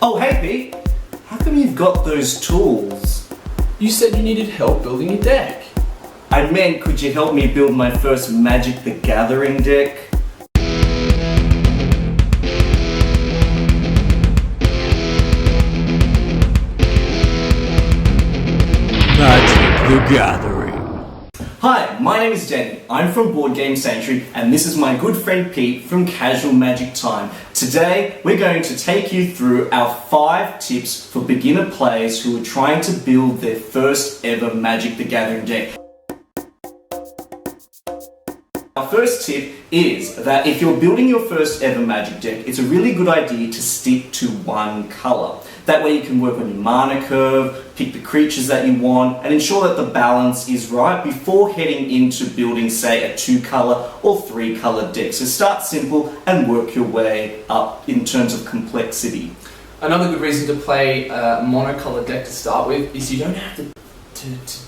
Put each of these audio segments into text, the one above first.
Oh, hey Pete, how come you've got those tools? You said you needed help building a deck. I meant, could you help me build my first Magic the Gathering deck? Magic the Gathering. Hi, my name is Danny. I'm from Board Game Sanctuary, and this is my good friend Pete from Casual Magic Time. Today, we're going to take you through our 5 tips for beginner players who are trying to build their first ever Magic the Gathering deck. Our first tip is that if you're building your first ever Magic deck, it's a really good idea to stick to one colour. That way you can work on your mana curve, pick the creatures that you want, and ensure that the balance is right before heading into building, say, a 2-colour or 3-colour deck. So start simple and work your way up in terms of complexity. Another good reason to play a monocolour deck to start with is you don't have to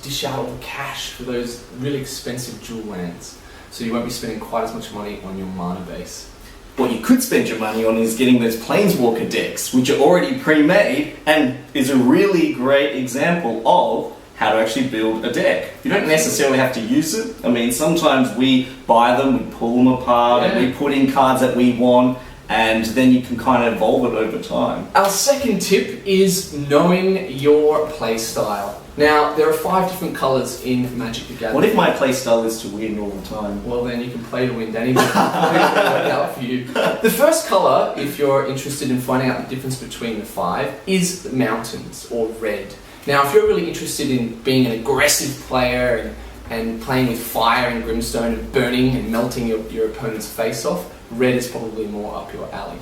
dish out all the cash for those really expensive dual lands. So you won't be spending quite as much money on your mana base. What you could spend your money on is getting those Planeswalker decks, which are already pre-made and is a really great example of how to actually build a deck. You don't necessarily have to use it. I mean, sometimes we buy them, we pull them apart, and we put in cards that we want, and then you can kind of evolve it over time. Our second tip is knowing your play style. Now, there are 5 different colours in Magic the Gathering. What if my playstyle is to win all the time? Well, then you can play to win, Danny, but it'll work out for you. The first colour, if you're interested in finding out the difference between the 5, is mountains, or red. Now, if you're really interested in being an aggressive player and playing with fire and brimstone and burning and melting your opponent's face off, red is probably more up your alley.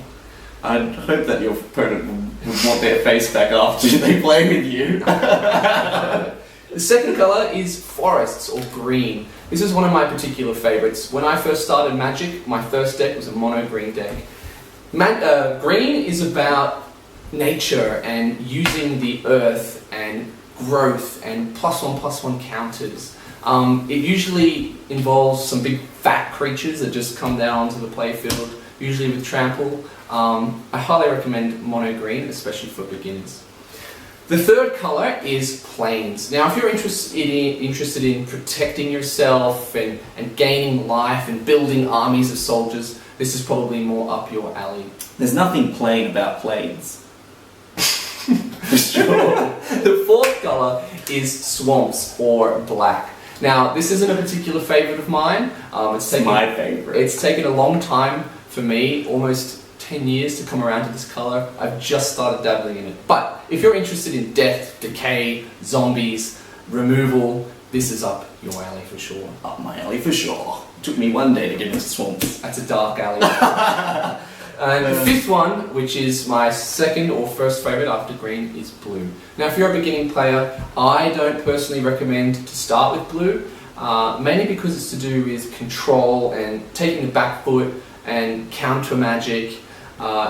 I'd hope that your opponent would want their face back after they play with you. The second colour is forests, or green. This is one of my particular favourites. When I first started Magic, my first deck was a mono green deck. Green is about nature and using the earth and growth and +1/+1 counters. It usually involves some big fat creatures that just come down onto the playfield, usually with trample. I highly recommend mono green, especially for beginners. The third colour is plains. Now, if you're interested in protecting yourself and gaining life and building armies of soldiers, this is probably more up your alley. There's nothing plain about plains. For sure. The fourth colour is swamps, or black. Now, this isn't a particular favourite of mine. It's my favourite. It's taken a long time for me, almost 10 years to come around to this colour. I've just started dabbling in it. But if you're interested in death, decay, zombies, removal, this is up your alley for sure. Up my alley for sure. Took me one day to get into swamps. That's a dark alley. And the fifth one, which is my second or first favourite after green, is blue. Now, if you're a beginning player, I don't personally recommend to start with blue, mainly because it's to do with control and taking the back foot and counter magic.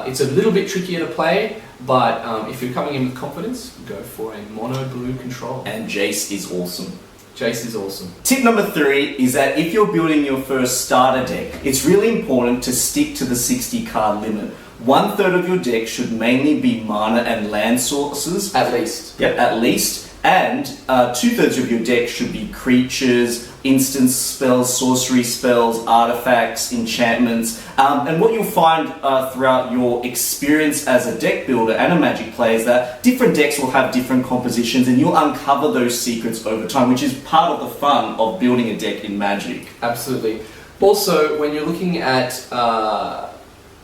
It's a little bit trickier to play, but if you're coming in with confidence, go for a mono blue control. And Jace is awesome. Jace is awesome. Tip number 3 is that if you're building your first starter deck, it's really important to stick to the 60 card limit. 1/3 of your deck should mainly be mana and land sources. At least. Yep, at least. And 2/3 of your deck should be creatures, instance spells, sorcery spells, artifacts, enchantments. And what you'll find throughout your experience as a deck builder and a Magic player is that different decks will have different compositions, and you'll uncover those secrets over time, which is part of the fun of building a deck in Magic. Absolutely. Also, when you're looking at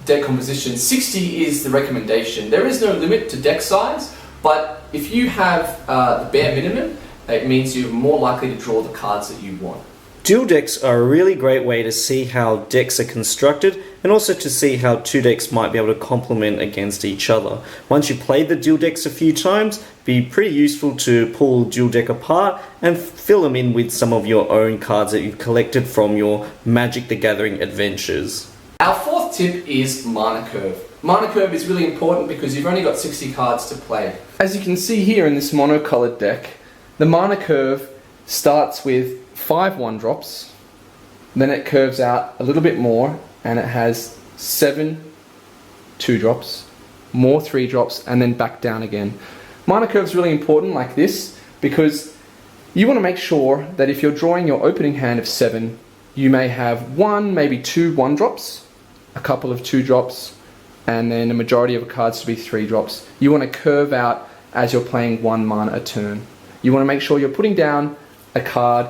deck composition, 60 is the recommendation. There is no limit to deck size, but if you have the bare minimum, it means you're more likely to draw the cards that you want. Dual decks are a really great way to see how decks are constructed, and also to see how 2 decks might be able to complement against each other. Once you've played the dual decks a few times, it'd be pretty useful to pull dual deck apart and fill them in with some of your own cards that you've collected from your Magic the Gathering adventures. Our fourth tip is mana curve. Mana curve is really important because you've only got 60 cards to play. As you can see here in this monocolored deck, the mana curve starts with 5 1-drops, then it curves out a little bit more, and it has 7 2-drops, more 3-drops, and then back down again. Mana curve is really important like this because you want to make sure that if you're drawing your opening hand of 7, you may have 1, maybe 2 1-drops, a couple of 2-drops, and then a majority of cards to be 3-drops. You want to curve out as you're playing 1 mana a turn. You want to make sure you're putting down a card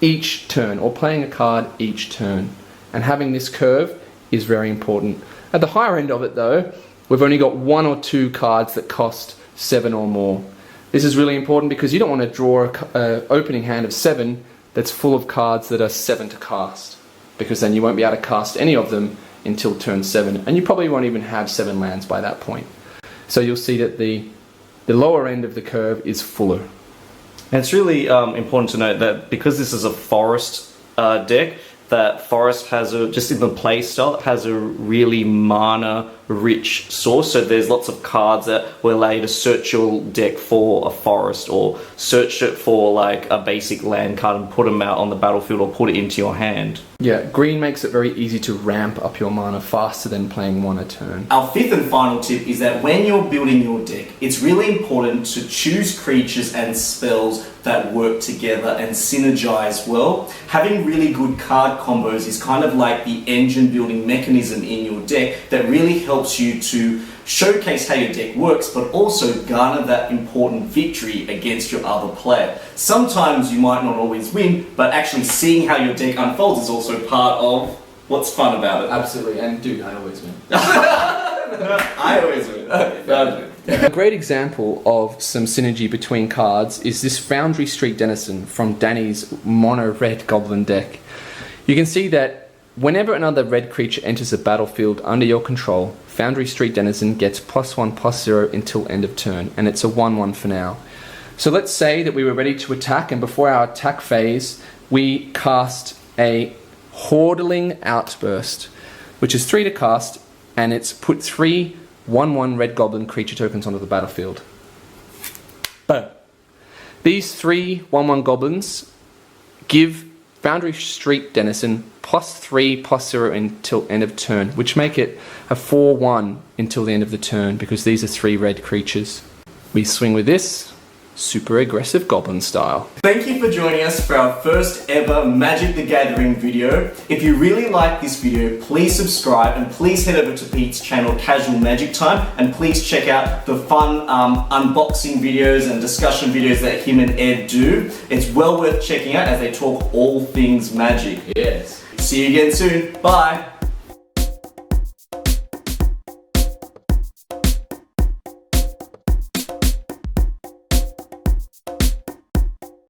each turn, or playing a card each turn. And having this curve is very important. At the higher end of it though, we've only got 1 or 2 cards that cost 7 or more. This is really important because you don't want to draw an opening hand of 7 that's full of cards that are 7 to cast, because then you won't be able to cast any of them until turn 7, and you probably won't even have 7 lands by that point. So you'll see that the lower end of the curve is fuller. And it's really important to note that because this is a forest deck, that forest has just in the play style, it has a really mana rich source. So there's lots of cards that will allow you to search your deck for a forest, or search it for like a basic land card and put them out on the battlefield, or put it into your hand. Yeah, green makes it very easy to ramp up your mana faster than playing 1 a turn. Our 5th and final tip is that when you're building your deck, it's really important to choose creatures and spells that work together and synergize well. Having really good card combos is kind of like the engine building mechanism in your deck that really helps you to showcase how your deck works, but also garner that important victory against your other player. Sometimes you might not always win, but actually seeing how your deck unfolds is also part of what's fun about it. Absolutely, and dude, I always win. I always win. A great example of some synergy between cards is this Foundry Street Denizen from Danny's mono red goblin deck. You can see that whenever another red creature enters a battlefield under your control, Foundry Street Denizen gets +1/+0 until end of turn, and it's a 1/1 for now. So let's say that we were ready to attack, and before our attack phase, we cast a Hordling Outburst, which is 3 to cast, and it's put 3 1/1 red goblin creature tokens onto the battlefield. Boom. These 3 1/1 goblins give Foundry Street Denizen +3/+0 until end of turn, which make it a 4/1 until the end of the turn, because these are 3 red creatures. We swing with this, super aggressive goblin style. Thank you for joining us for our first ever Magic the Gathering video. If you really like this video, please subscribe, and please head over to Pete's channel Casual Magic Time, and please check out the fun unboxing videos and discussion videos that him and Ed do. It's well worth checking out as they talk all things magic. Yes. See you again soon. Bye.